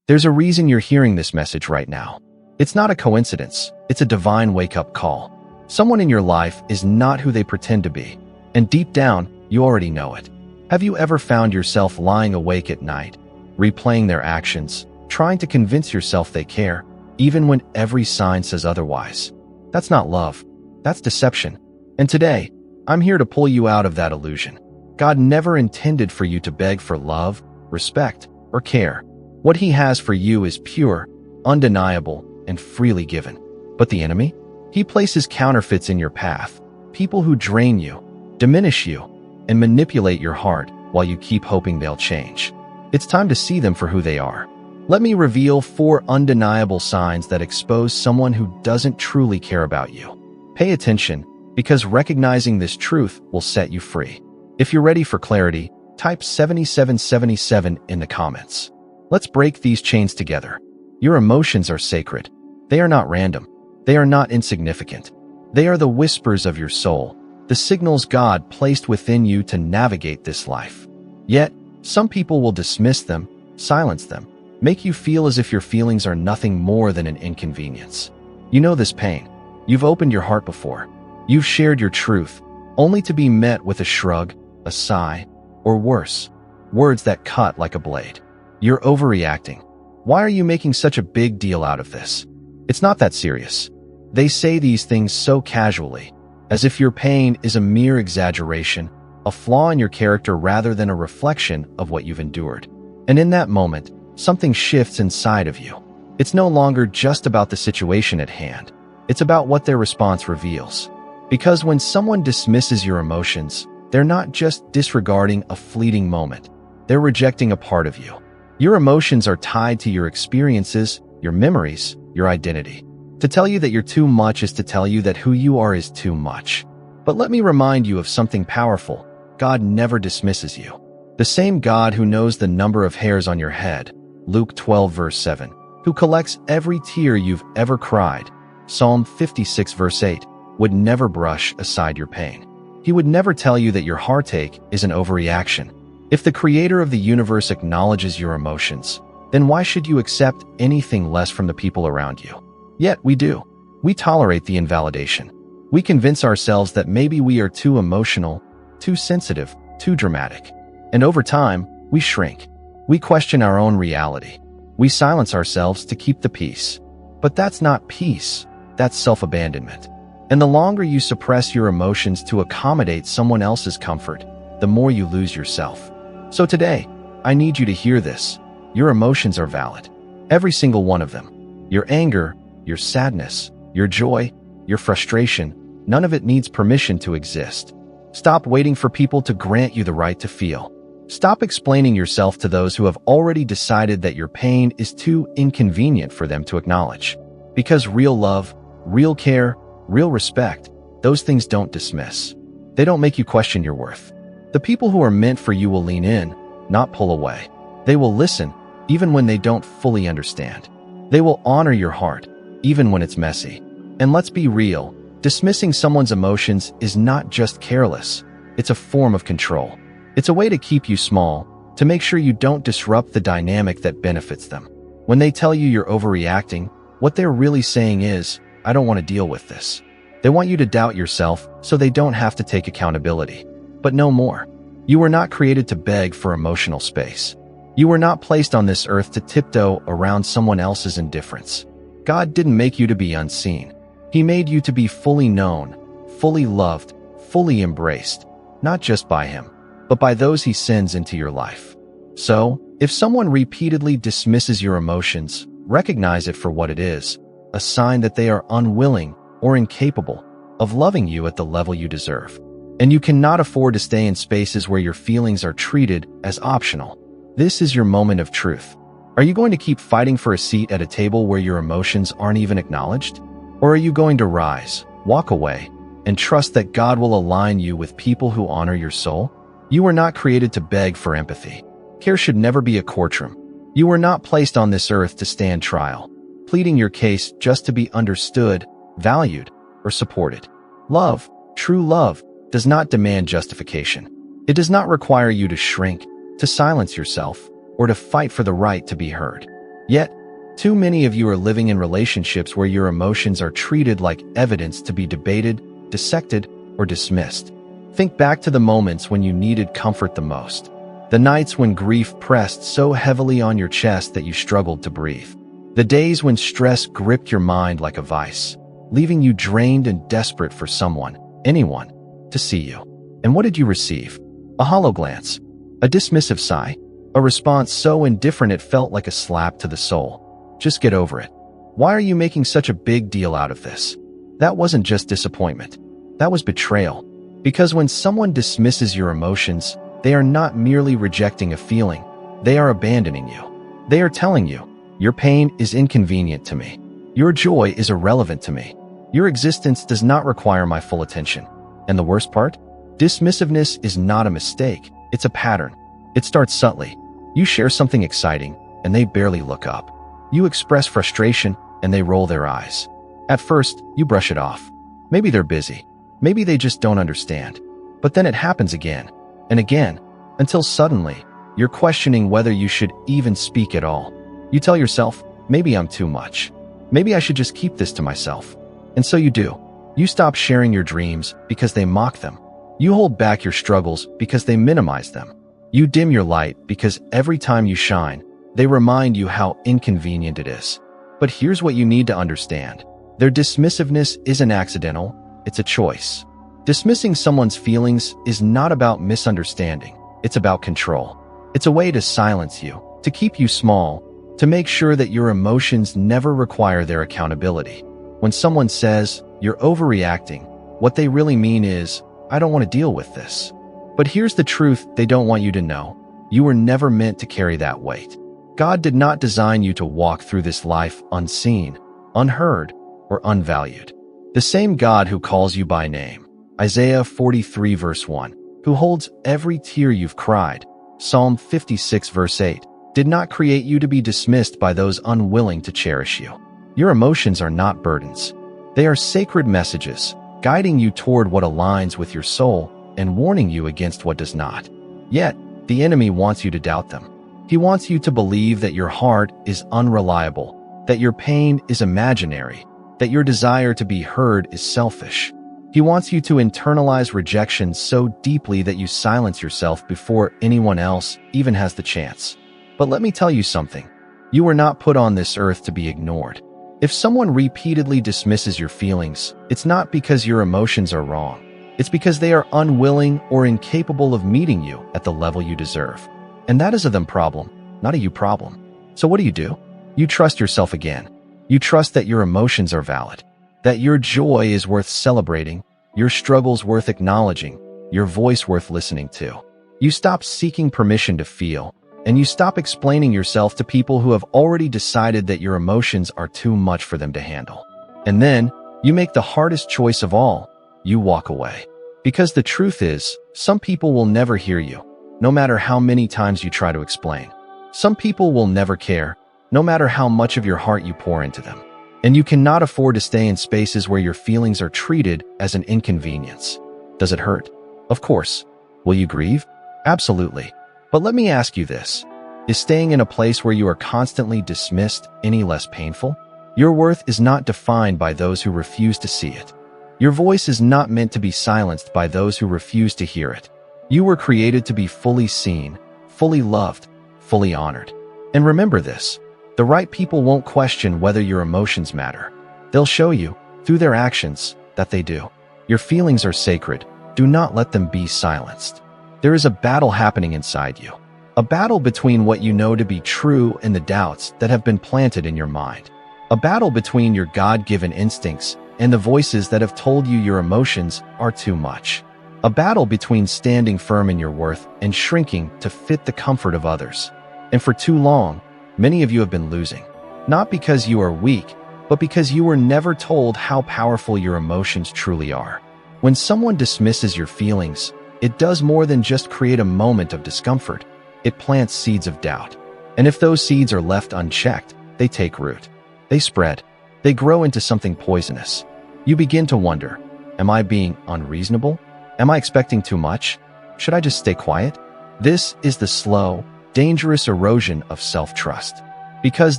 There's a reason you're hearing this message right now. It's not a coincidence. It's a divine wake-up call. Someone in your life is not who they pretend to be, and deep down, you already know it. Have you ever found yourself lying awake at night, replaying their actions, trying to convince yourself they care, even when every sign says otherwise? That's not love. That's deception. And today, I'm here to pull you out of that illusion. God never intended for you to beg for love, respect, or care. What He has for you is pure, undeniable, and freely given. But the enemy? He places counterfeits in your path, people who drain you, diminish you, and manipulate your heart while you keep hoping they'll change. It's time to see them for who they are. Let me reveal 4 undeniable signs that expose someone who doesn't truly care about you. Pay attention, because recognizing this truth will set you free. If you're ready for clarity, type 7777 in the comments. Let's break these chains together. Your emotions are sacred. They are not random. They are not insignificant. They are the whispers of your soul, the signals God placed within you to navigate this life. Yet, some people will dismiss them, silence them, make you feel as if your feelings are nothing more than an inconvenience. You know this pain. You've opened your heart before. You've shared your truth, only to be met with a shrug, a sigh, or worse, words that cut like a blade. You're overreacting. Why are you making such a big deal out of this? It's not that serious. They say these things so casually, as if your pain is a mere exaggeration, a flaw in your character rather than a reflection of what you've endured. And in that moment, something shifts inside of you. It's no longer just about the situation at hand. It's about what their response reveals. Because when someone dismisses your emotions, they're not just disregarding a fleeting moment. They're rejecting a part of you. Your emotions are tied to your experiences, your memories, your identity. To tell you that you're too much is to tell you that who you are is too much. But let me remind you of something powerful. God never dismisses you. The same God who knows the number of hairs on your head, Luke 12 verse 7, who collects every tear you've ever cried, Psalm 56 verse 8, would never brush aside your pain. He would never tell you that your heartache is an overreaction. If the Creator of the universe acknowledges your emotions, then why should you accept anything less from the people around you? Yet we do. We tolerate the invalidation. We convince ourselves that maybe we are too emotional, too sensitive, too dramatic. And over time, we shrink. We question our own reality. We silence ourselves to keep the peace. But that's not peace. That's self-abandonment. And the longer you suppress your emotions to accommodate someone else's comfort, the more you lose yourself. So today, I need you to hear this. Your emotions are valid. Every single one of them. Your anger, your sadness, your joy, your frustration, none of it needs permission to exist. Stop waiting for people to grant you the right to feel. Stop explaining yourself to those who have already decided that your pain is too inconvenient for them to acknowledge. Because real love, real care, real respect, those things don't dismiss. They don't make you question your worth. The people who are meant for you will lean in, not pull away. They will listen, even when they don't fully understand. They will honor your heart, even when it's messy. And let's be real, dismissing someone's emotions is not just careless. It's a form of control. It's a way to keep you small, to make sure you don't disrupt the dynamic that benefits them. When they tell you you're overreacting, what they're really saying is, I don't want to deal with this. They want you to doubt yourself so they don't have to take accountability. But no more. You were not created to beg for emotional space. You were not placed on this earth to tiptoe around someone else's indifference. God didn't make you to be unseen. He made you to be fully known, fully loved, fully embraced, not just by Him, but by those He sends into your life. So, if someone repeatedly dismisses your emotions, recognize it for what it is, a sign that they are unwilling or incapable of loving you at the level you deserve. And you cannot afford to stay in spaces where your feelings are treated as optional. This is your moment of truth. Are you going to keep fighting for a seat at a table where your emotions aren't even acknowledged? Or are you going to rise, walk away, and trust that God will align you with people who honor your soul? You were not created to beg for empathy. Care should never be a courtroom. You were not placed on this earth to stand trial, pleading your case just to be understood, valued, or supported. Love, true love, does not demand justification. It does not require you to shrink, to silence yourself, or to fight for the right to be heard. Yet, too many of you are living in relationships where your emotions are treated like evidence to be debated, dissected, or dismissed. Think back to the moments when you needed comfort the most. The nights when grief pressed so heavily on your chest that you struggled to breathe. The days when stress gripped your mind like a vice, leaving you drained and desperate for someone, anyone, to see you. And what did you receive? A hollow glance, a dismissive sigh, a response so indifferent it felt like a slap to the soul. Just get over it. Why are you making such a big deal out of this? That wasn't just disappointment. That was betrayal. Because when someone dismisses your emotions, they are not merely rejecting a feeling. They are abandoning you. They are telling you, your pain is inconvenient to me. Your joy is irrelevant to me. Your existence does not require my full attention. And the worst part? Dismissiveness is not a mistake. It's a pattern. It starts subtly. You share something exciting, and they barely look up. You express frustration, and they roll their eyes. At first, you brush it off. Maybe they're busy. Maybe they just don't understand. But then it happens again, and again, until suddenly, you're questioning whether you should even speak at all. You tell yourself, maybe I'm too much. Maybe I should just keep this to myself. And so you do. You stop sharing your dreams because they mock them. You hold back your struggles because they minimize them. You dim your light because every time you shine, they remind you how inconvenient it is. But here's what you need to understand. Their dismissiveness isn't accidental, it's a choice. Dismissing someone's feelings is not about misunderstanding, it's about control. It's a way to silence you, to keep you small, to make sure that your emotions never require their accountability. When someone says, you're overreacting, what they really mean is, I don't want to deal with this. But here's the truth they don't want you to know. You were never meant to carry that weight. God did not design you to walk through this life unseen, unheard, or unvalued. The same God who calls you by name, Isaiah 43 verse 1, who holds every tear you've cried, Psalm 56 verse 8, did not create you to be dismissed by those unwilling to cherish you. Your emotions are not burdens. They are sacred messages, guiding you toward what aligns with your soul and warning you against what does not. Yet, the enemy wants you to doubt them. He wants you to believe that your heart is unreliable, that your pain is imaginary, that your desire to be heard is selfish. He wants you to internalize rejection so deeply that you silence yourself before anyone else even has the chance. But let me tell you something. You were not put on this earth to be ignored. If someone repeatedly dismisses your feelings, it's not because your emotions are wrong. It's because they are unwilling or incapable of meeting you at the level you deserve. And that is a them problem, not a you problem. So what do? You trust yourself again. You trust that your emotions are valid, that your joy is worth celebrating, your struggles worth acknowledging, your voice worth listening to. You stop seeking permission to feel, and you stop explaining yourself to people who have already decided that your emotions are too much for them to handle. And then, you make the hardest choice of all. You walk away. Because the truth is, some people will never hear you, no matter how many times you try to explain. Some people will never care, no matter how much of your heart you pour into them. And you cannot afford to stay in spaces where your feelings are treated as an inconvenience. Does it hurt? Of course. Will you grieve? Absolutely. But let me ask you this. Is staying in a place where you are constantly dismissed any less painful? Your worth is not defined by those who refuse to see it. Your voice is not meant to be silenced by those who refuse to hear it. You were created to be fully seen, fully loved, fully honored. And remember this, the right people won't question whether your emotions matter. They'll show you, through their actions, that they do. Your feelings are sacred. Do not let them be silenced. There is a battle happening inside you. A battle between what you know to be true and the doubts that have been planted in your mind. A battle between your God-given instincts and the voices that have told you your emotions are too much. A battle between standing firm in your worth and shrinking to fit the comfort of others. And for too long, many of you have been losing. Not because you are weak, but because you were never told how powerful your emotions truly are. When someone dismisses your feelings, it does more than just create a moment of discomfort. It plants seeds of doubt. And if those seeds are left unchecked, they take root. They spread. They grow into something poisonous. You begin to wonder, am I being unreasonable? Am I expecting too much? Should I just stay quiet? This is the slow, dangerous erosion of self-trust. Because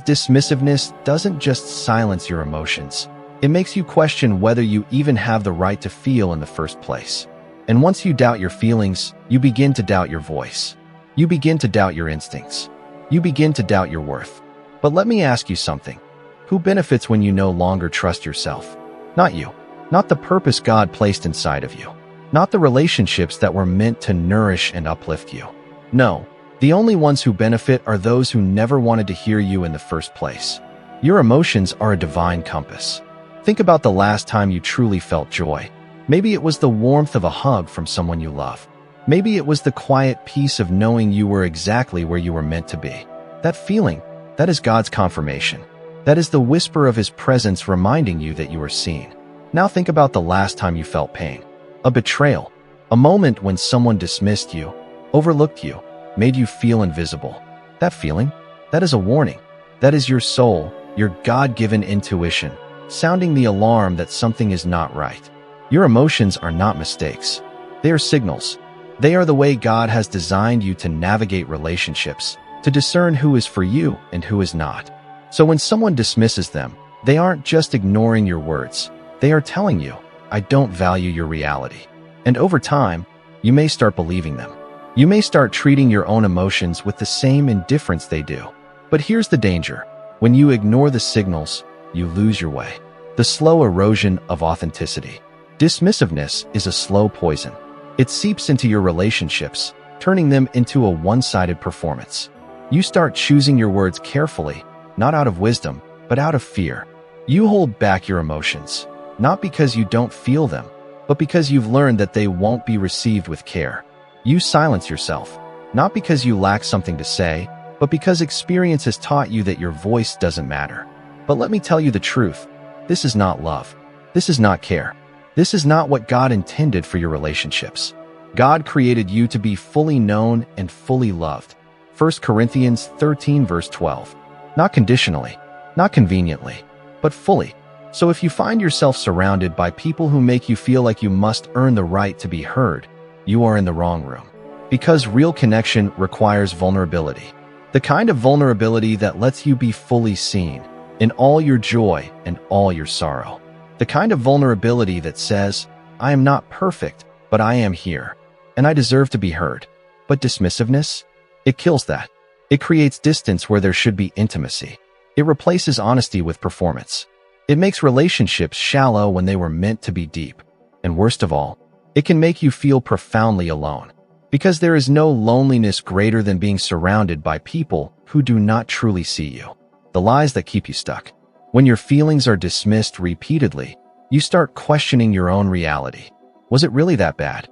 dismissiveness doesn't just silence your emotions. It makes you question whether you even have the right to feel in the first place. And once you doubt your feelings, you begin to doubt your voice. You begin to doubt your instincts. You begin to doubt your worth. But let me ask you something. Who benefits when you no longer trust yourself? Not you. Not the purpose God placed inside of you. Not the relationships that were meant to nourish and uplift you. No, the only ones who benefit are those who never wanted to hear you in the first place. Your emotions are a divine compass. Think about the last time you truly felt joy. Maybe it was the warmth of a hug from someone you love. Maybe it was the quiet peace of knowing you were exactly where you were meant to be. That feeling, that is God's confirmation. That is the whisper of His presence reminding you that you are seen. Now think about the last time you felt pain. A betrayal. A moment when someone dismissed you, overlooked you, made you feel invisible. That feeling, that is a warning. That is your soul, your God-given intuition, sounding the alarm that something is not right. Your emotions are not mistakes. They are signals. They are the way God has designed you to navigate relationships, to discern who is for you and who is not. So when someone dismisses them, they aren't just ignoring your words. They are telling you, I don't value your reality. And over time, you may start believing them. You may start treating your own emotions with the same indifference they do. But here's the danger. When you ignore the signals, you lose your way. The slow erosion of authenticity. Dismissiveness is a slow poison. It seeps into your relationships, turning them into a one-sided performance. You start choosing your words carefully, not out of wisdom, but out of fear. You hold back your emotions, not because you don't feel them, but because you've learned that they won't be received with care. You silence yourself, not because you lack something to say, but because experience has taught you that your voice doesn't matter. But let me tell you the truth. This is not love. This is not care. This is not what God intended for your relationships. God created you to be fully known and fully loved. 1 Corinthians 13 verse 12. Not conditionally, not conveniently, but fully. So if you find yourself surrounded by people who make you feel like you must earn the right to be heard, you are in the wrong room. Because real connection requires vulnerability. The kind of vulnerability that lets you be fully seen in all your joy and all your sorrow. The kind of vulnerability that says, I am not perfect, but I am here, and I deserve to be heard. But dismissiveness? It kills that. It creates distance where there should be intimacy. It replaces honesty with performance. It makes relationships shallow when they were meant to be deep. And worst of all, it can make you feel profoundly alone. Because there is no loneliness greater than being surrounded by people who do not truly see you. The lies that keep you stuck. When your feelings are dismissed repeatedly, you start questioning your own reality. Was it really that bad?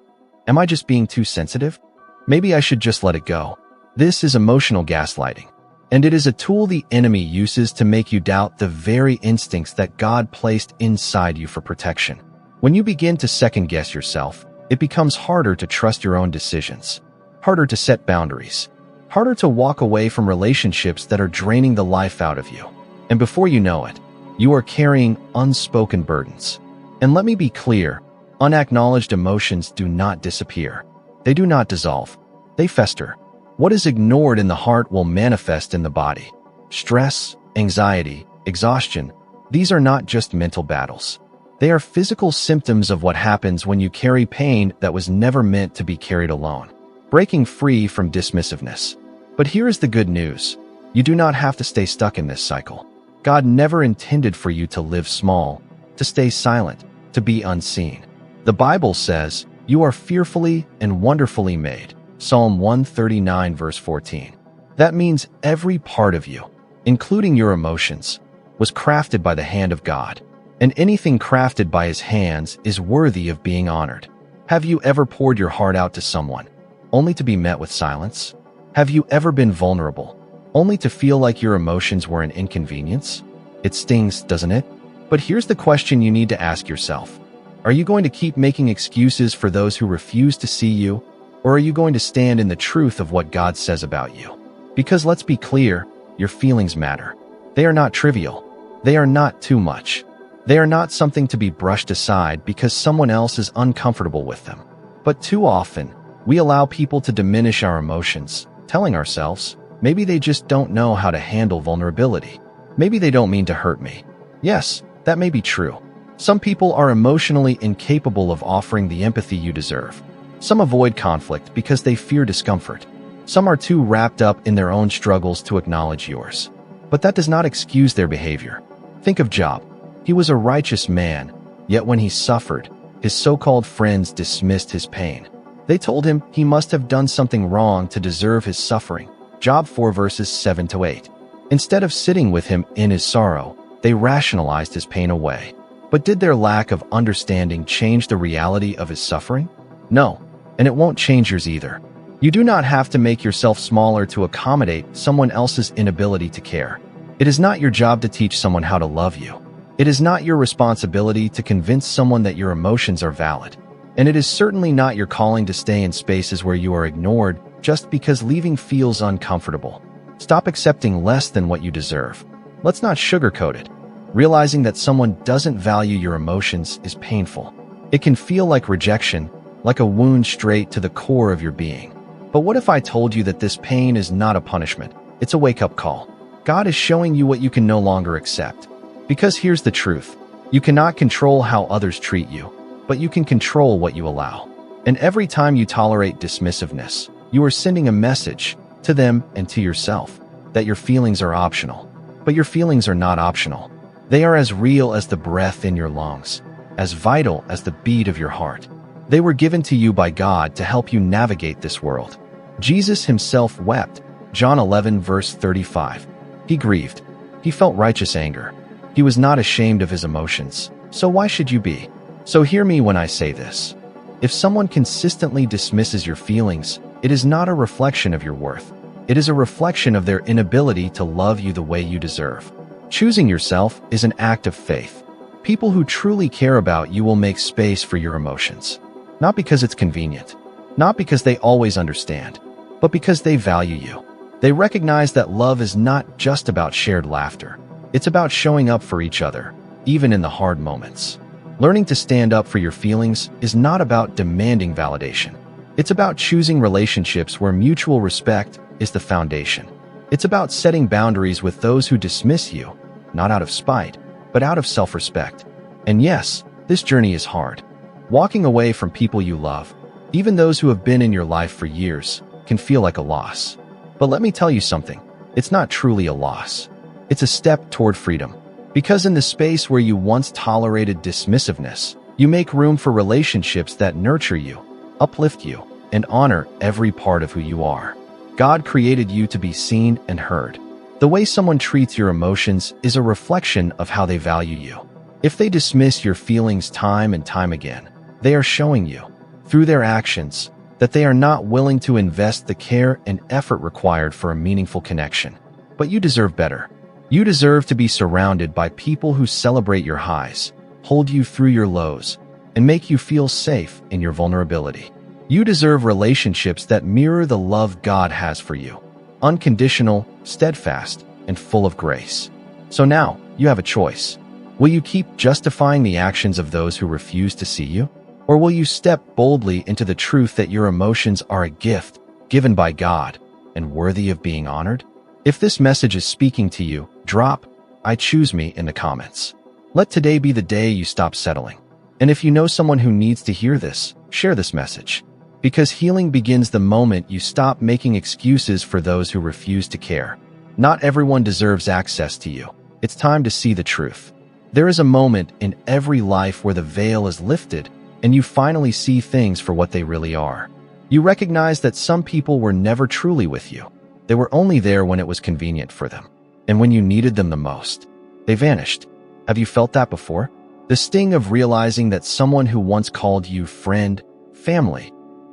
Am I just being too sensitive? Maybe I should just let it go. This is emotional gaslighting, and it is a tool the enemy uses to make you doubt the very instincts that God placed inside you for protection. When you begin to second-guess yourself, it becomes harder to trust your own decisions, harder to set boundaries, harder to walk away from relationships that are draining the life out of you. And before you know it, you are carrying unspoken burdens. And let me be clear, unacknowledged emotions do not disappear. They do not dissolve. They fester. What is ignored in the heart will manifest in the body. Stress, anxiety, exhaustion, these are not just mental battles. They are physical symptoms of what happens when you carry pain that was never meant to be carried alone. Breaking free from dismissiveness. But here is the good news. You do not have to stay stuck in this cycle. God never intended for you to live small, to stay silent, to be unseen. The Bible says, you are fearfully and wonderfully made. Psalm 139 verse 14. That means every part of you, including your emotions, was crafted by the hand of God. And anything crafted by His hands is worthy of being honored. Have you ever poured your heart out to someone, only to be met with silence? Have you ever been vulnerable, only to feel like your emotions were an inconvenience? It stings, doesn't it? But here's the question you need to ask yourself. Are you going to keep making excuses for those who refuse to see you? Or are you going to stand in the truth of what God says about you? Because let's be clear, your feelings matter. They are not trivial. They are not too much. They are not something to be brushed aside because someone else is uncomfortable with them. But too often, we allow people to diminish our emotions, telling ourselves, Maybe they just don't know how to handle vulnerability. Maybe they don't mean to hurt me. Yes, that may be true. Some people are emotionally incapable of offering the empathy you deserve. Some avoid conflict because they fear discomfort. Some are too wrapped up in their own struggles to acknowledge yours. But that does not excuse their behavior. Think of Job. He was a righteous man, yet when he suffered, his so-called friends dismissed his pain. They told him he must have done something wrong to deserve his suffering. Job 4 verses 7-8. Instead of sitting with him in his sorrow, they rationalized his pain away. But did their lack of understanding change the reality of his suffering? No, and it won't change yours either. You do not have to make yourself smaller to accommodate someone else's inability to care. It is not your job to teach someone how to love you. It is not your responsibility to convince someone that your emotions are valid. And it is certainly not your calling to stay in spaces where you are ignored just because leaving feels uncomfortable. Stop accepting less than what you deserve. Let's not sugarcoat it. Realizing that someone doesn't value your emotions is painful. It can feel like rejection, like a wound straight to the core of your being. But what if I told you that this pain is not a punishment? It's a wake-up call. God is showing you what you can no longer accept. Because here's the truth. You cannot control how others treat you, but you can control what you allow. And every time you tolerate dismissiveness, you are sending a message to them and to yourself that your feelings are optional. But your feelings are not optional. They are as real as the breath in your lungs, as vital as the beat of your heart. They were given to you by God to help you navigate this world. Jesus himself wept. John 11 verse 35. He grieved. He felt righteous anger. He was not ashamed of his emotions. So why should you be? So hear me when I say this. If someone consistently dismisses your feelings, it is not a reflection of your worth. It is a reflection of their inability to love you the way you deserve. Choosing yourself is an act of faith. People who truly care about you will make space for your emotions. Not because it's convenient, not because they always understand, but because they value you. They recognize that love is not just about shared laughter. It's about showing up for each other, even in the hard moments. Learning to stand up for your feelings is not about demanding validation. It's about choosing relationships where mutual respect is the foundation. It's about setting boundaries with those who dismiss you, not out of spite, but out of self-respect. And yes, this journey is hard. Walking away from people you love, even those who have been in your life for years, can feel like a loss. But let me tell you something, it's not truly a loss. It's a step toward freedom. Because in the space where you once tolerated dismissiveness, you make room for relationships that nurture you, uplift you, and honor every part of who you are. God created you to be seen and heard. The way someone treats your emotions is a reflection of how they value you. If they dismiss your feelings time and time again, they are showing you, through their actions, that they are not willing to invest the care and effort required for a meaningful connection. But you deserve better. You deserve to be surrounded by people who celebrate your highs, hold you through your lows, and make you feel safe in your vulnerability. You deserve relationships that mirror the love God has for you, unconditional, steadfast, and full of grace. So now, you have a choice. Will you keep justifying the actions of those who refuse to see you? Or will you step boldly into the truth that your emotions are a gift given by God and worthy of being honored? If this message is speaking to you, drop "I choose me" in the comments. Let today be the day you stop settling. And if you know someone who needs to hear this, share this message. Because healing begins the moment you stop making excuses for those who refuse to care. Not everyone deserves access to you. It's time to see the truth. There is a moment in every life where the veil is lifted and you finally see things for what they really are. You recognize that some people were never truly with you. They were only there when it was convenient for them. And when you needed them the most, they vanished. Have you felt that before? The sting of realizing that someone who once called you friend, family,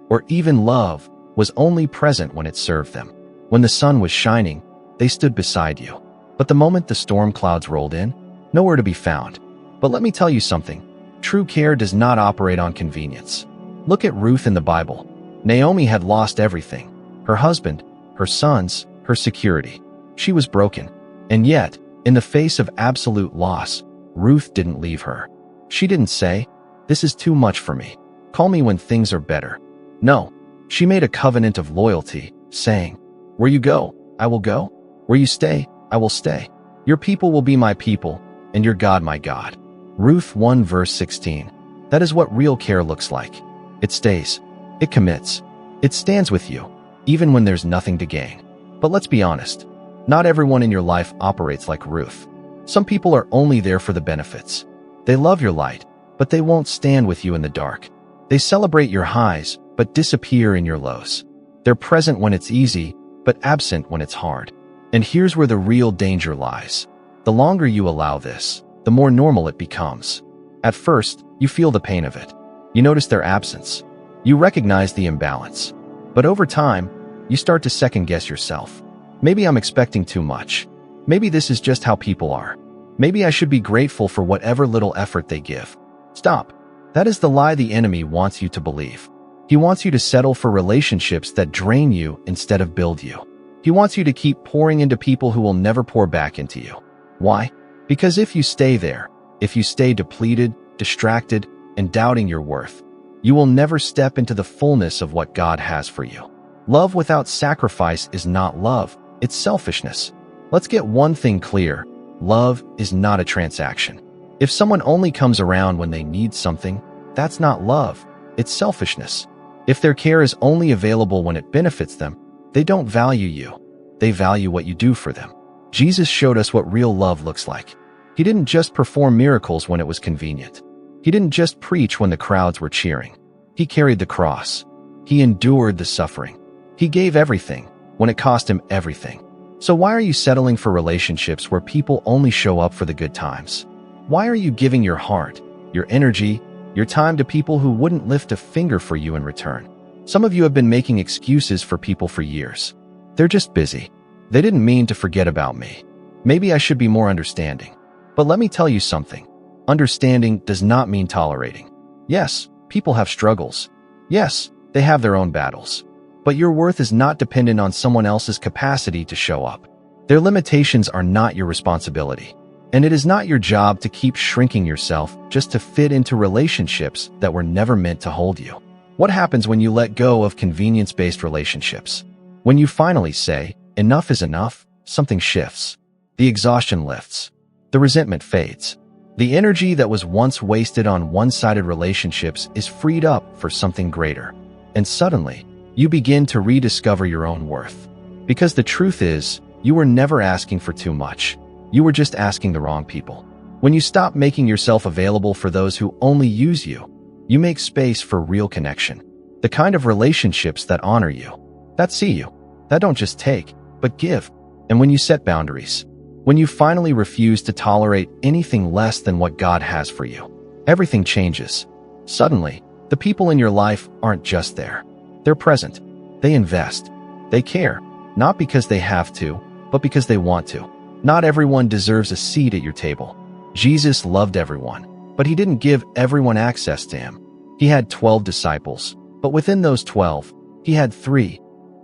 or even love was only present when it served them. When the sun was shining, they stood beside you. But the moment the storm clouds rolled in, nowhere to be found. But let me tell you something. True care does not operate on convenience. Look at Ruth in the Bible. Naomi had lost everything. Her husband, her sons, her security. She was broken. And yet, in the face of absolute loss, Ruth didn't leave her. She didn't say, "This is too much for me. Call me when things are better." No, she made a covenant of loyalty, saying, "Where you go, I will go. Where you stay, I will stay. Your people will be my people, and your God my God. Ruth 1 verse 16. That is what real care looks like. It stays. It commits. It stands with you, even when there's nothing to gain. But let's be honest. Not everyone in your life operates like Ruth. Some people are only there for the benefits. They love your light, but they won't stand with you in the dark. They celebrate your highs, but disappear in your lows. They're present when it's easy, but absent when it's hard. And here's where the real danger lies. The longer you allow this, the more normal it becomes. At first, you feel the pain of it. You notice their absence. You recognize the imbalance. But over time, you start to second-guess yourself. Maybe I'm expecting too much. Maybe this is just how people are. Maybe I should be grateful for whatever little effort they give. Stop. That is the lie the enemy wants you to believe. He wants you to settle for relationships that drain you instead of build you. He wants you to keep pouring into people who will never pour back into you. Why? Because if you stay there, if you stay depleted, distracted, and doubting your worth, you will never step into the fullness of what God has for you. Love without sacrifice is not love, it's selfishness. Let's get one thing clear. Love is not a transaction. If someone only comes around when they need something, that's not love, it's selfishness. If their care is only available when it benefits them, they don't value you. They value what you do for them. Jesus showed us what real love looks like. He didn't just perform miracles when it was convenient. He didn't just preach when the crowds were cheering. He carried the cross. He endured the suffering. He gave everything when it cost him everything. So why are you settling for relationships where people only show up for the good times? Why are you giving your heart, your energy, your time to people who wouldn't lift a finger for you in return? Some of you have been making excuses for people for years. They're just busy. They didn't mean to forget about me. Maybe I should be more understanding. But let me tell you something. Understanding does not mean tolerating. Yes, people have struggles. Yes, they have their own battles. But your worth is not dependent on someone else's capacity to show up. Their limitations are not your responsibility. And it is not your job to keep shrinking yourself just to fit into relationships that were never meant to hold you. What happens when you let go of convenience-based relationships? When you finally say, enough is enough, something shifts. The exhaustion lifts. The resentment fades. The energy that was once wasted on one-sided relationships is freed up for something greater. And suddenly, you begin to rediscover your own worth. Because the truth is, you were never asking for too much. You were just asking the wrong people. When you stop making yourself available for those who only use you, you make space for real connection. The kind of relationships that honor you, that see you, that don't just take, but give. And when you set boundaries, when you finally refuse to tolerate anything less than what God has for you, everything changes. Suddenly, the people in your life aren't just there. They're present. They invest. They care, not because they have to, but because they want to. Not everyone deserves a seat at your table. Jesus loved everyone, but he didn't give everyone access to him. He had 12 disciples, but within those 12, he had 3,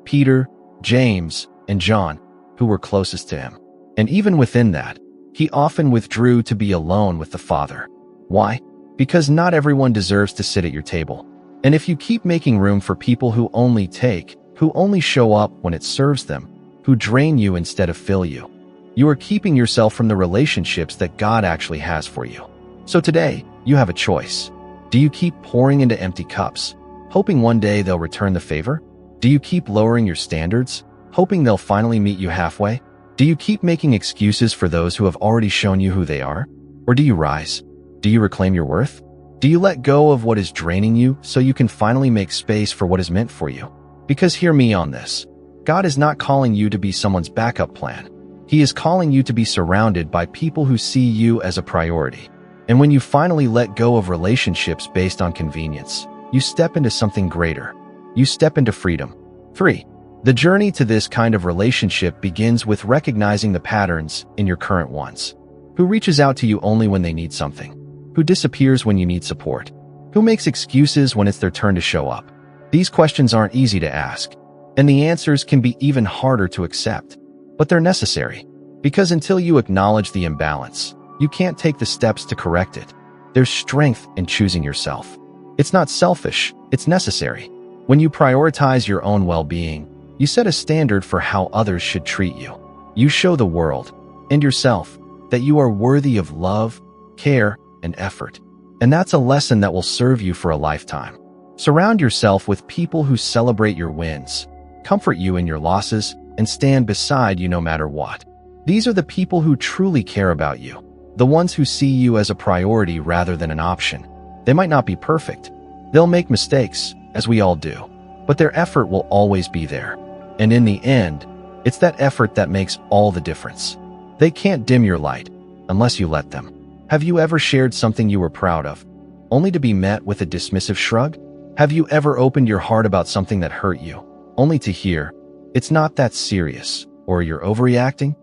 Peter, James, and John, who were closest to him. And even within that, he often withdrew to be alone with the Father. Why? Because not everyone deserves to sit at your table. And if you keep making room for people who only take, who only show up when it serves them, who drain you instead of fill you, you are keeping yourself from the relationships that God actually has for you. So today, you have a choice. Do you keep pouring into empty cups, hoping one day they'll return the favor? Do you keep lowering your standards, hoping they'll finally meet you halfway? Do you keep making excuses for those who have already shown you who they are? Or do you rise? Do you reclaim your worth? Do you let go of what is draining you so you can finally make space for what is meant for you? Because hear me on this. God is not calling you to be someone's backup plan. He is calling you to be surrounded by people who see you as a priority. And when you finally let go of relationships based on convenience, you step into something greater. You step into freedom. 3. The journey to this kind of relationship begins with recognizing the patterns in your current ones. Who reaches out to you only when they need something? Who disappears when you need support? Who makes excuses when it's their turn to show up? These questions aren't easy to ask, and the answers can be even harder to accept. But they're necessary, because until you acknowledge the imbalance, you can't take the steps to correct it. There's strength in choosing yourself. It's not selfish, it's necessary. When you prioritize your own well-being, You set a standard for how others should treat you. You show the world, and yourself, that you are worthy of love, care, and effort. And that's a lesson that will serve you for a lifetime. Surround yourself with people who celebrate your wins, comfort you in your losses, and stand beside you no matter what. These are the people who truly care about you, the ones who see you as a priority rather than an option. They might not be perfect. They'll make mistakes, as we all do, but their effort will always be there. And in the end, it's that effort that makes all the difference. They can't dim your light unless you let them. Have you ever shared something you were proud of, only to be met with a dismissive shrug? Have you ever opened your heart about something that hurt you, only to hear, "It's not that serious," or "You're overreacting"?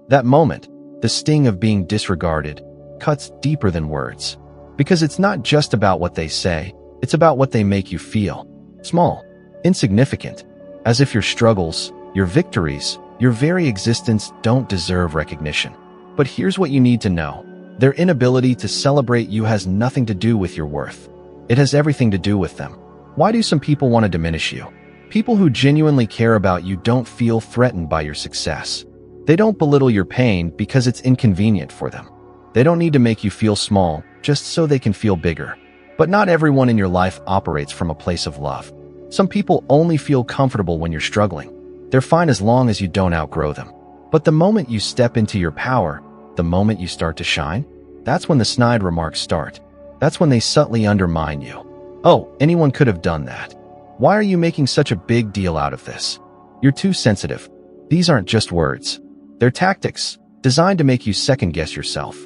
That moment, the sting of being disregarded, cuts deeper than words. Because it's not just about what they say, it's about what they make you feel. Small, insignificant, as if your struggles, your victories, your very existence don't deserve recognition. But here's what you need to know. Their inability to celebrate you has nothing to do with your worth. It has everything to do with them. Why do some people want to diminish you? People who genuinely care about you don't feel threatened by your success. They don't belittle your pain because it's inconvenient for them. They don't need to make you feel small just so they can feel bigger. But not everyone in your life operates from a place of love. Some people only feel comfortable when you're struggling. They're fine as long as you don't outgrow them. But the moment you step into your power, the moment you start to shine, that's when the snide remarks start. That's when they subtly undermine you. "Oh, anyone could have done that. Why are you making such a big deal out of this? You're too sensitive." These aren't just words. They're tactics designed to make you second-guess yourself,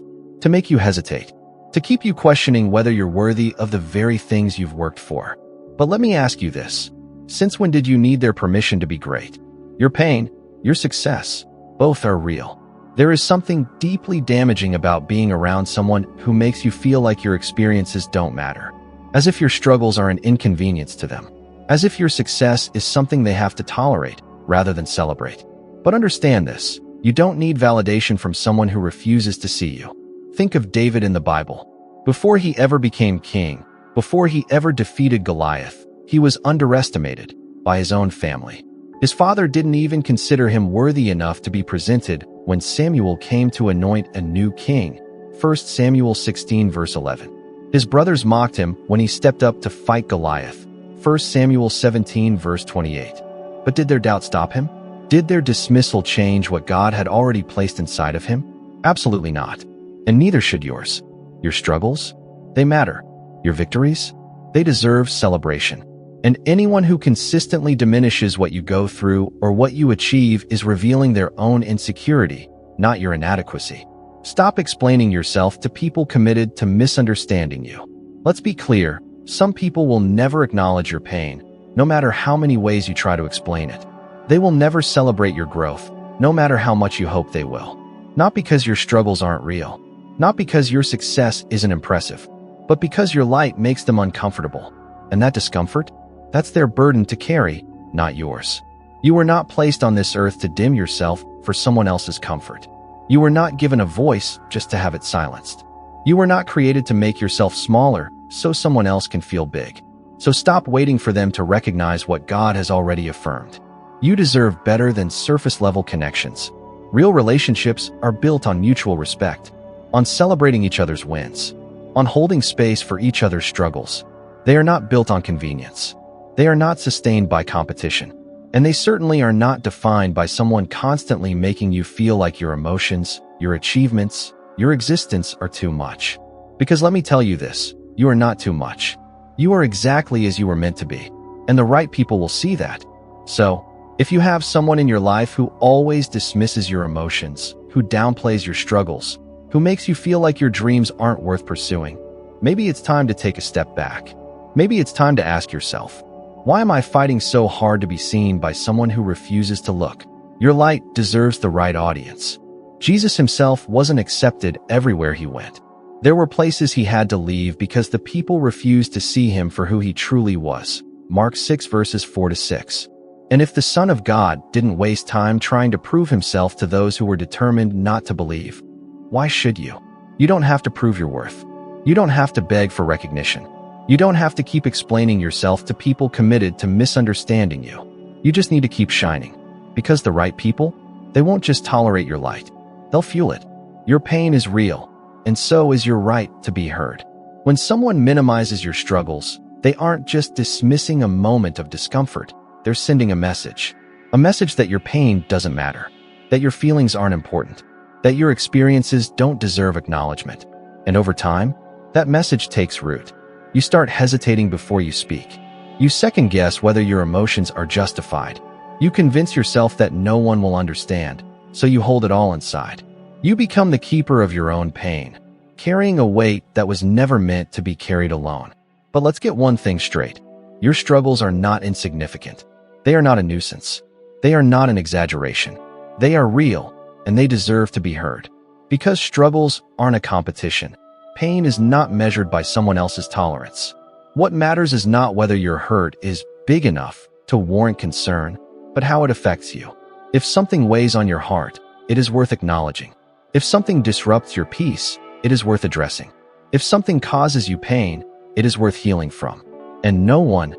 to make you hesitate, to keep you questioning whether you're worthy of the very things you've worked for. But let me ask you this. Since when did you need their permission to be great? Your pain, your success, both are real. There is something deeply damaging about being around someone who makes you feel like your experiences don't matter, as if your struggles are an inconvenience to them, as if your success is something they have to tolerate rather than celebrate. But understand this, you don't need validation from someone who refuses to see you. Think of David in the Bible. Before he ever became king, before he ever defeated Goliath, he was underestimated by his own family. His father didn't even consider him worthy enough to be presented when Samuel came to anoint a new king. 1 Samuel 16 verse 11. His brothers mocked him when he stepped up to fight Goliath. 1 Samuel 17 verse 28. But did their doubt stop him? Did their dismissal change what God had already placed inside of him? Absolutely not. And neither should yours. Your struggles? They matter. Your victories? They deserve celebration. And anyone who consistently diminishes what you go through or what you achieve is revealing their own insecurity, not your inadequacy. Stop explaining yourself to people committed to misunderstanding you. Let's be clear, some people will never acknowledge your pain, no matter how many ways you try to explain it. They will never celebrate your growth, no matter how much you hope they will. Not because your struggles aren't real, not because your success isn't impressive, but because your light makes them uncomfortable. And that discomfort? That's their burden to carry, not yours. You were not placed on this earth to dim yourself for someone else's comfort. You were not given a voice just to have it silenced. You were not created to make yourself smaller so someone else can feel big. So stop waiting for them to recognize what God has already affirmed. You deserve better than surface-level connections. Real relationships are built on mutual respect, on celebrating each other's wins, on holding space for each other's struggles. They are not built on convenience. They are not sustained by competition. And they certainly are not defined by someone constantly making you feel like your emotions, your achievements, your existence are too much. Because let me tell you this, you are not too much. You are exactly as you were meant to be. And the right people will see that. So, if you have someone in your life who always dismisses your emotions, who downplays your struggles, who makes you feel like your dreams aren't worth pursuing, maybe it's time to take a step back. Maybe it's time to ask yourself, why am I fighting so hard to be seen by someone who refuses to look? Your light deserves the right audience. Jesus himself wasn't accepted everywhere he went. There were places he had to leave because the people refused to see him for who he truly was. Mark 6 verses 4-6. And if the Son of God didn't waste time trying to prove himself to those who were determined not to believe, why should you? You don't have to prove your worth. You don't have to beg for recognition. You don't have to keep explaining yourself to people committed to misunderstanding you. You just need to keep shining. Because the right people, they won't just tolerate your light. They'll fuel it. Your pain is real, and so is your right to be heard. When someone minimizes your struggles, they aren't just dismissing a moment of discomfort. They're sending a message. A message that your pain doesn't matter, that your feelings aren't important, that your experiences don't deserve acknowledgement. And over time, that message takes root. You start hesitating before you speak. You second-guess whether your emotions are justified. You convince yourself that no one will understand, so you hold it all inside. You become the keeper of your own pain, carrying a weight that was never meant to be carried alone. But let's get one thing straight. Your struggles are not insignificant. They are not a nuisance. They are not an exaggeration. They are real, and they deserve to be heard. Because struggles aren't a competition, pain is not measured by someone else's tolerance. What matters is not whether your hurt is big enough to warrant concern, but how it affects you. If something weighs on your heart, it is worth acknowledging. If something disrupts your peace, it is worth addressing. If something causes you pain, it is worth healing from. And no one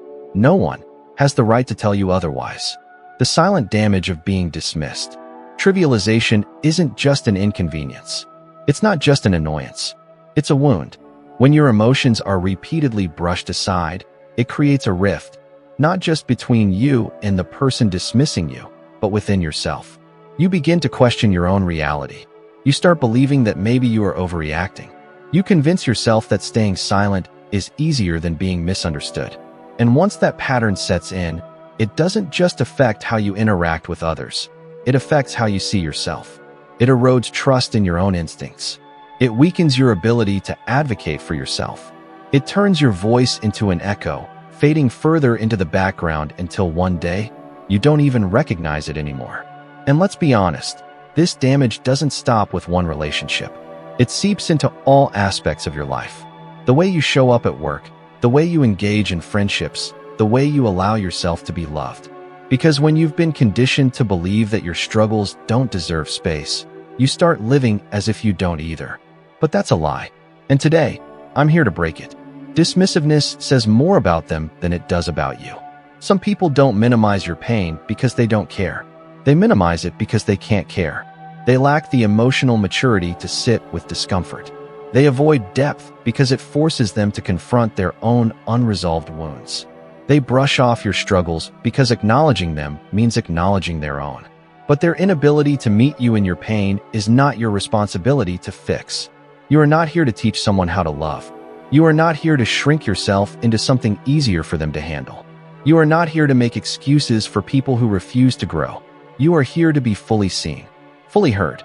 has the right to tell you otherwise. The silent damage of being dismissed. Trivialization isn't just an inconvenience. It's not just an annoyance. It's a wound. When your emotions are repeatedly brushed aside, it creates a rift, not just between you and the person dismissing you, but within yourself. You begin to question your own reality. You start believing that maybe you are overreacting. You convince yourself that staying silent is easier than being misunderstood. And once that pattern sets in, it doesn't just affect how you interact with others. It affects how you see yourself. It erodes trust in your own instincts. It weakens your ability to advocate for yourself. It turns your voice into an echo, fading further into the background until one day, you don't even recognize it anymore. And let's be honest, this damage doesn't stop with one relationship. It seeps into all aspects of your life. The way you show up at work, the way you engage in friendships, the way you allow yourself to be loved. Because when you've been conditioned to believe that your struggles don't deserve space, you start living as if you don't either. But that's a lie. And today, I'm here to break it. Dismissiveness says more about them than it does about you. Some people don't minimize your pain because they don't care. They minimize it because they can't care. They lack the emotional maturity to sit with discomfort. They avoid depth because it forces them to confront their own unresolved wounds. They brush off your struggles because acknowledging them means acknowledging their own. But their inability to meet you in your pain is not your responsibility to fix. You are not here to teach someone how to love. You are not here to shrink yourself into something easier for them to handle. You are not here to make excuses for people who refuse to grow. You are here to be fully seen, fully heard,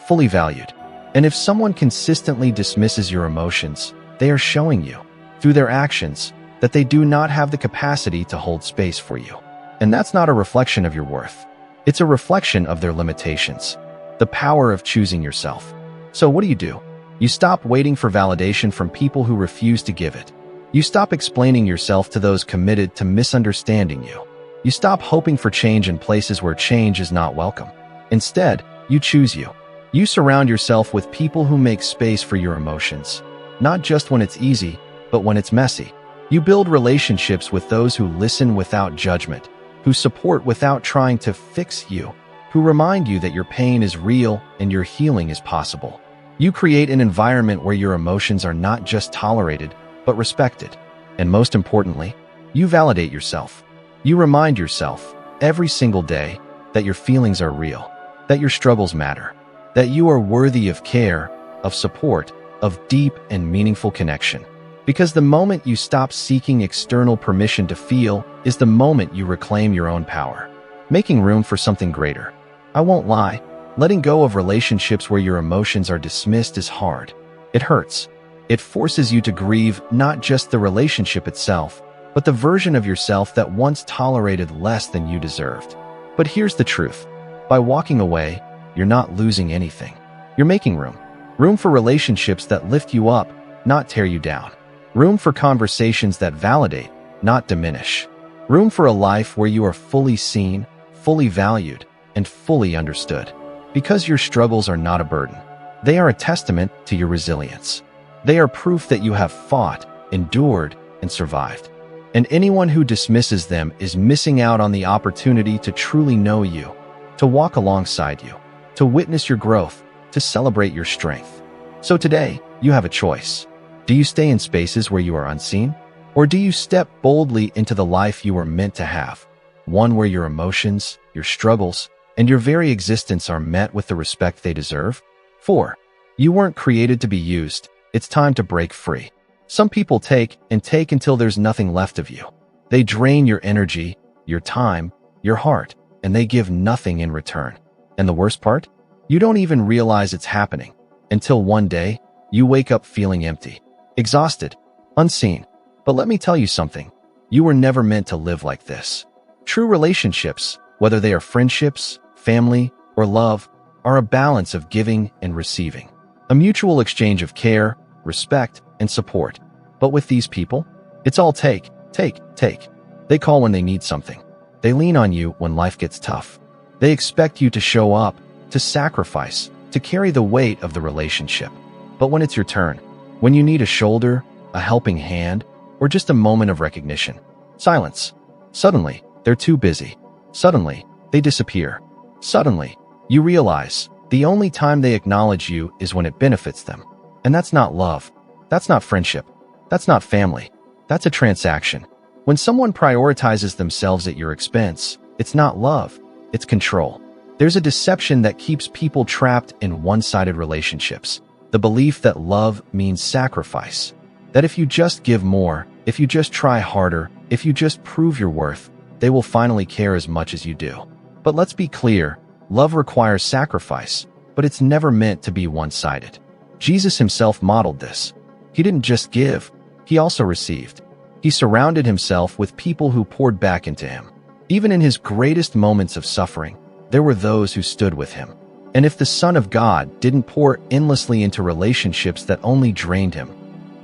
fully valued. And if someone consistently dismisses your emotions, they are showing you, through their actions, that they do not have the capacity to hold space for you. And that's not a reflection of your worth. It's a reflection of their limitations, the power of choosing yourself. So what do? You stop waiting for validation from people who refuse to give it. You stop explaining yourself to those committed to misunderstanding you. You stop hoping for change in places where change is not welcome. Instead, you choose you. You surround yourself with people who make space for your emotions, not just when it's easy, but when it's messy. You build relationships with those who listen without judgment, who support without trying to fix you, who remind you that your pain is real and your healing is possible. You create an environment where your emotions are not just tolerated, but respected. And most importantly, you validate yourself. You remind yourself every single day that your feelings are real, that your struggles matter, that you are worthy of care, of support, of deep and meaningful connection. Because the moment you stop seeking external permission to feel is the moment you reclaim your own power, making room for something greater. I won't lie, letting go of relationships where your emotions are dismissed is hard. It hurts. It forces you to grieve not just the relationship itself, but the version of yourself that once tolerated less than you deserved. But here's the truth. By walking away, you're not losing anything. You're making room. Room for relationships that lift you up, not tear you down. Room for conversations that validate, not diminish. Room for a life where you are fully seen, fully valued, and fully understood. Because your struggles are not a burden. They are a testament to your resilience. They are proof that you have fought, endured, and survived. And anyone who dismisses them is missing out on the opportunity to truly know you, to walk alongside you, to witness your growth, to celebrate your strength. So today, you have a choice. Do you stay in spaces where you are unseen? Or do you step boldly into the life you were meant to have? One where your emotions, your struggles, and your very existence are met with the respect they deserve? 4. You weren't created to be used. It's time to break free. Some people take and take until there's nothing left of you. They drain your energy, your time, your heart, and they give nothing in return. And the worst part? You don't even realize it's happening until one day you wake up feeling empty, exhausted, unseen. But let me tell you something. You were never meant to live like this. True relationships, whether they are friendships, family, or love, are a balance of giving and receiving. A mutual exchange of care, respect, and support. But with these people, it's all take. They call when they need something. They lean on you when life gets tough. They expect you to show up, to sacrifice, to carry the weight of the relationship. But when it's your turn, when you need a shoulder, a helping hand, or just a moment of recognition, silence. Suddenly, they're too busy. Suddenly, they disappear. Suddenly, you realize the only time they acknowledge you is when it benefits them. And that's not love. That's not friendship. That's not family. That's a transaction. When someone prioritizes themselves at your expense, it's not love, it's control. There's a deception that keeps people trapped in one-sided relationships. The belief that love means sacrifice. That if you just give more, if you just try harder, if you just prove your worth, they will finally care as much as you do. But let's be clear, love requires sacrifice, but it's never meant to be one-sided. Jesus himself modeled this. He didn't just give, he also received. He surrounded himself with people who poured back into him. Even in his greatest moments of suffering, there were those who stood with him. And if the Son of God didn't pour endlessly into relationships that only drained him,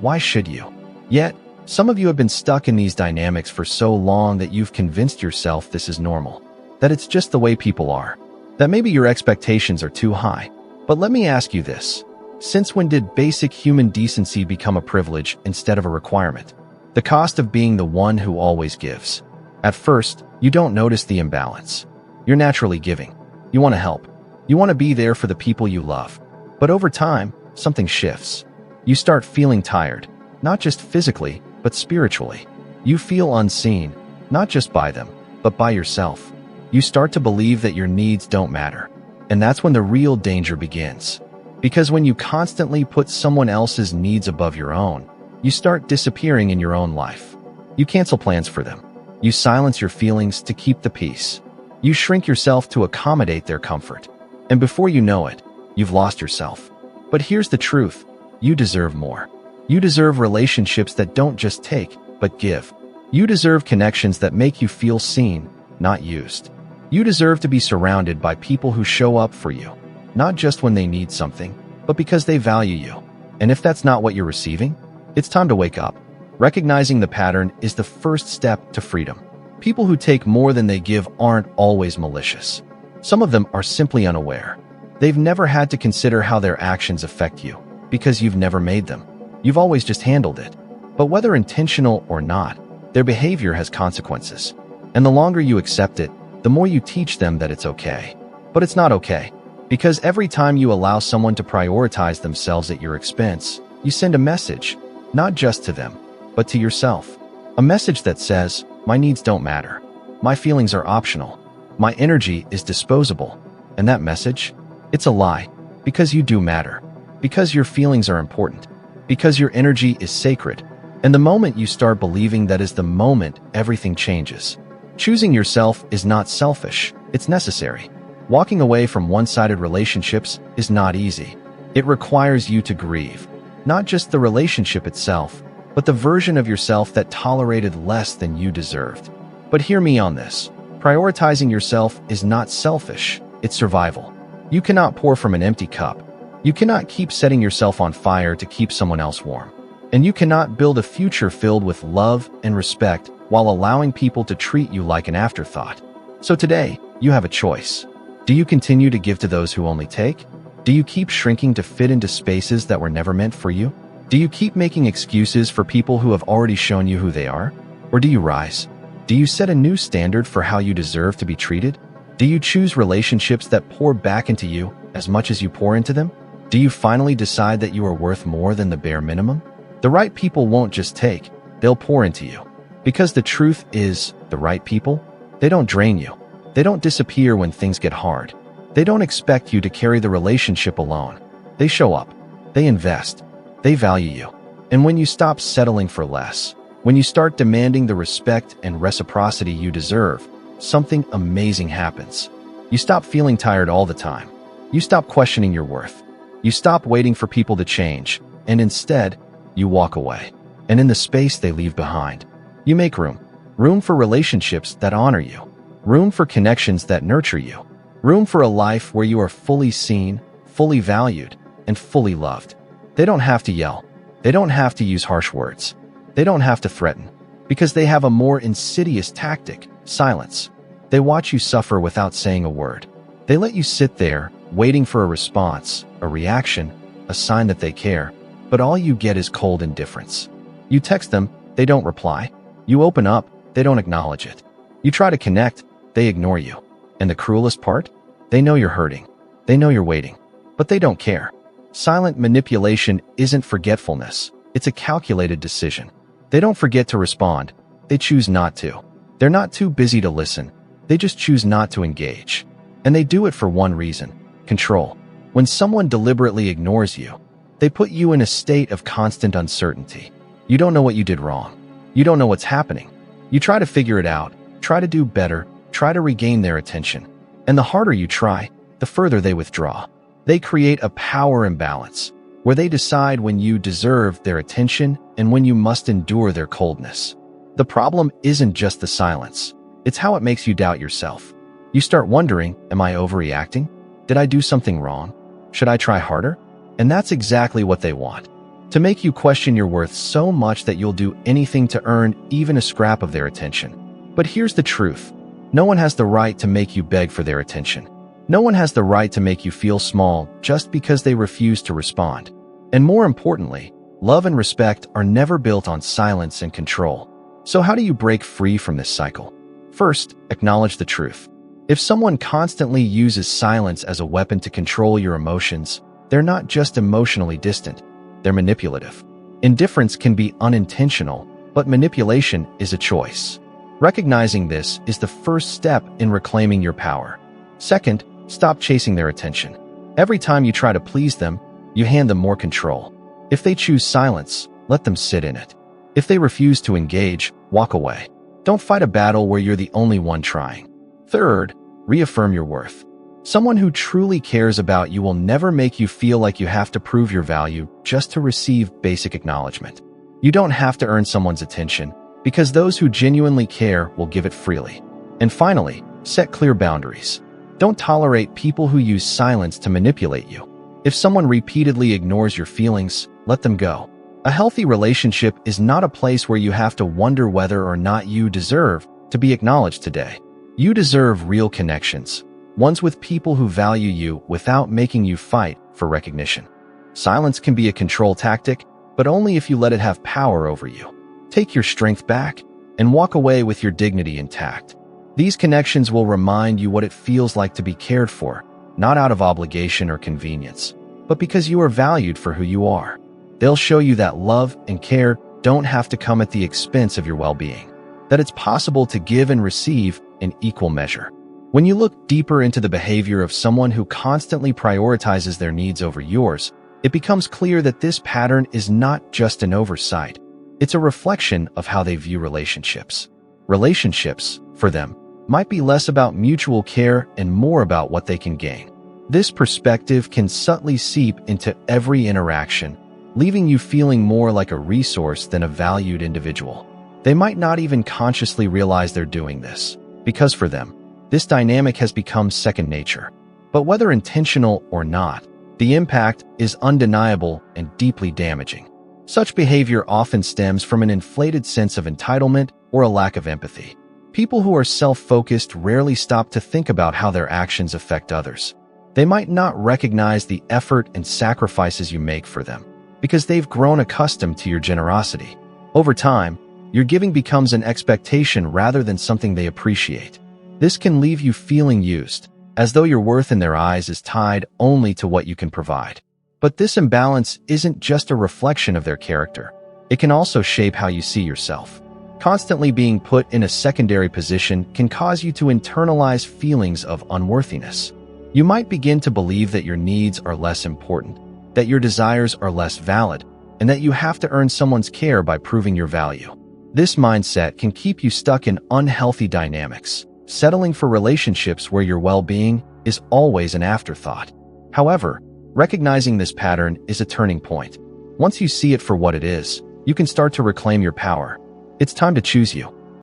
why should you? Yet, some of you have been stuck in these dynamics for so long that you've convinced yourself this is normal, that it's just the way people are, that maybe your expectations are too high. But let me ask you this. Since when did basic human decency become a privilege instead of a requirement? The cost of being the one who always gives. At first, you don't notice the imbalance. You're naturally giving. You want to help. You want to be there for the people you love. But over time, something shifts. You start feeling tired, not just physically, but spiritually. You feel unseen, not just by them, but by yourself. You start to believe that your needs don't matter. And that's when the real danger begins. Because when you constantly put someone else's needs above your own, you start disappearing in your own life. You cancel plans for them. You silence your feelings to keep the peace. You shrink yourself to accommodate their comfort. And before you know it, you've lost yourself. But here's the truth. You deserve more. You deserve relationships that don't just take, but give. You deserve connections that make you feel seen, not used. You deserve to be surrounded by people who show up for you, not just when they need something, but because they value you. And if that's not what you're receiving, it's time to wake up. Recognizing the pattern is the first step to freedom. People who take more than they give aren't always malicious. Some of them are simply unaware. They've never had to consider how their actions affect you, because you've never made them. You've always just handled it. But whether intentional or not, their behavior has consequences. And the longer you accept it, the more you teach them that it's okay. But it's not okay. Because every time you allow someone to prioritize themselves at your expense, you send a message, not just to them, but to yourself. A message that says, my needs don't matter. My feelings are optional. My energy is disposable. And that message? It's a lie. Because you do matter. Because your feelings are important. Because your energy is sacred. And the moment you start believing that is the moment everything changes. Choosing yourself is not selfish. It's necessary. Walking away from one-sided relationships is not easy. It requires you to grieve, not just the relationship itself, but the version of yourself that tolerated less than you deserved. But hear me on this. Prioritizing yourself is not selfish, it's survival. You cannot pour from an empty cup. You cannot keep setting yourself on fire to keep someone else warm. And you cannot build a future filled with love and respect while allowing people to treat you like an afterthought. So today, you have a choice. Do you continue to give to those who only take? Do you keep shrinking to fit into spaces that were never meant for you? Do you keep making excuses for people who have already shown you who they are? Or do you rise? Do you set a new standard for how you deserve to be treated? Do you choose relationships that pour back into you as much as you pour into them? Do you finally decide that you are worth more than the bare minimum? The right people won't just take, they'll pour into you. Because the truth is, the right people, they don't drain you. They don't disappear when things get hard. They don't expect you to carry the relationship alone. They show up. They invest. They value you. And when you stop settling for less, when you start demanding the respect and reciprocity you deserve, something amazing happens. You stop feeling tired all the time. You stop questioning your worth. You stop waiting for people to change, and instead, you walk away. And in the space they leave behind, you make room. Room for relationships that honor you. Room for connections that nurture you. Room for a life where you are fully seen, fully valued, and fully loved. They don't have to yell. They don't have to use harsh words. They don't have to threaten, because they have a more insidious tactic: silence. They watch you suffer without saying a word. They let you sit there, waiting for a response, a reaction, a sign that they care, but all you get is cold indifference. You text them, they don't reply. You open up, they don't acknowledge it. You try to connect, they ignore you. And the cruelest part? They know you're hurting. They know you're waiting, but they don't care. Silent manipulation isn't forgetfulness. It's a calculated decision. They don't forget to respond. They choose not to. They're not too busy to listen. They just choose not to engage. And they do it for one reason: control. When someone deliberately ignores you, they put you in a state of constant uncertainty. You don't know what you did wrong. You don't know what's happening. You try to figure it out, try to do better, try to regain their attention. And the harder you try, the further they withdraw. They create a power imbalance where they decide when you deserve their attention and when you must endure their coldness. The problem isn't just the silence. It's how it makes you doubt yourself. You start wondering, am I overreacting? Did I do something wrong? Should I try harder? And that's exactly what they want. To make you question your worth so much that you'll do anything to earn even a scrap of their attention. But here's the truth. No one has the right to make you beg for their attention. No one has the right to make you feel small just because they refuse to respond. And more importantly, love and respect are never built on silence and control. So how do you break free from this cycle? First, acknowledge the truth. If someone constantly uses silence as a weapon to control your emotions, they're not just emotionally distant, they're manipulative. Indifference can be unintentional, but manipulation is a choice. Recognizing this is the first step in reclaiming your power. Second, stop chasing their attention. Every time you try to please them, you hand them more control. If they choose silence, let them sit in it. If they refuse to engage, walk away. Don't fight a battle where you're the only one trying. Third, reaffirm your worth. Someone who truly cares about you will never make you feel like you have to prove your value just to receive basic acknowledgement. You don't have to earn someone's attention, because those who genuinely care will give it freely. And finally, set clear boundaries. Don't tolerate people who use silence to manipulate you. If someone repeatedly ignores your feelings, let them go. A healthy relationship is not a place where you have to wonder whether or not you deserve to be acknowledged today. You deserve real connections, ones with people who value you without making you fight for recognition. Silence can be a control tactic, but only if you let it have power over you. Take your strength back and walk away with your dignity intact. These connections will remind you what it feels like to be cared for, not out of obligation or convenience, but because you are valued for who you are. They'll show you that love and care don't have to come at the expense of your well-being, that it's possible to give and receive in equal measure. When you look deeper into the behavior of someone who constantly prioritizes their needs over yours, it becomes clear that this pattern is not just an oversight. It's a reflection of how they view relationships. Relationships, for them, might be less about mutual care and more about what they can gain. This perspective can subtly seep into every interaction, leaving you feeling more like a resource than a valued individual. They might not even consciously realize they're doing this, because for them, this dynamic has become second nature. But whether intentional or not, the impact is undeniable and deeply damaging. Such behavior often stems from an inflated sense of entitlement or a lack of empathy. People who are self-focused rarely stop to think about how their actions affect others. They might not recognize the effort and sacrifices you make for them, because they've grown accustomed to your generosity. Over time, Your giving becomes an expectation rather than something they appreciate. This can leave you feeling used, as though your worth in their eyes is tied only to what you can provide. But this imbalance isn't just a reflection of their character. It can also shape how you see yourself. Constantly being put in a secondary position can cause you to internalize feelings of unworthiness. You might begin to believe that your needs are less important, that your desires are less valid, and that you have to earn someone's care by proving your value. This mindset can keep you stuck in unhealthy dynamics, settling for relationships where your well-being is always an afterthought. However, recognizing this pattern is a turning point. Once you see it for what it is, you can start to reclaim your power. It's time to choose you.